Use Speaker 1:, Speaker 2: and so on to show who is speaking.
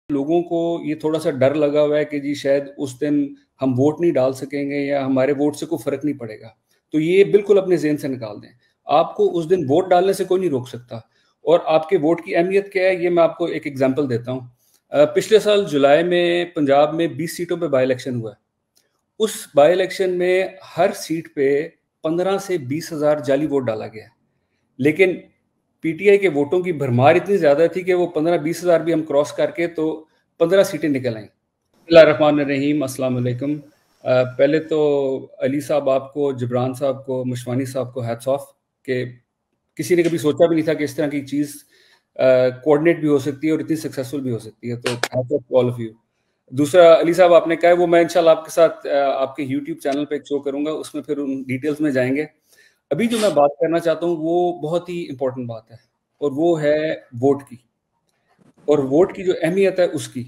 Speaker 1: لوگوں کو یہ تھوڑا سا ڈر لگا ہوا ہے کہ جی شاید اس دن ہم ووٹ نہیں ڈال سکیں گے یا ہمارے ووٹ سے کوئی فرق نہیں پڑے گا، تو یہ بالکل اپنے ذہن سے نکال دیں. آپ کو اس دن ووٹ ڈالنے سے کوئی نہیں روک سکتا. اور آپ کے ووٹ کی اہمیت کیا ہے یہ میں آپ کو ایک ایگزامپل دیتا ہوں. پچھلے سال جولائی میں پنجاب میں 20 سیٹوں پہ بائی الیکشن ہوا ہے. اس بائی الیکشن میں ہر سیٹ پہ 15 سے 20 ہزار جعلی ووٹ ڈالا گیا ہے، لیکن پی ٹی آئی کے ووٹوں کی بھرمار اتنی زیادہ تھی کہ وہ 15-20 ہزار بھی ہم کراس کر کے تو 15 سیٹیں نکل آئیں. بسم اللہ الرحمن الرحیم. السلام علیکم. پہلے تو علی صاحب آپ کو، جبران صاحب کو، مشوانی صاحب کو ہیٹس آف کہ کسی نے کبھی سوچا بھی نہیں تھا کہ اس طرح کی چیز کوآرڈینیٹ بھی ہو سکتی ہے اور اتنی سکسیسفل بھی ہو سکتی ہے، تو hats of all of you. دوسرا علی صاحب آپ نے کہا ہے وہ میں انشاءاللہ آپ کے ساتھ آپ کے یوٹیوب چینل پہ ایک شو کروں گا، اس میں پھر ان ڈیٹیلز میں جائیں گے. ابھی جو میں بات کرنا چاہتا ہوں وہ بہت ہی امپورٹنٹ بات ہے، اور وہ ہے ووٹ کی، اور ووٹ کی جو اہمیت ہے اس کی.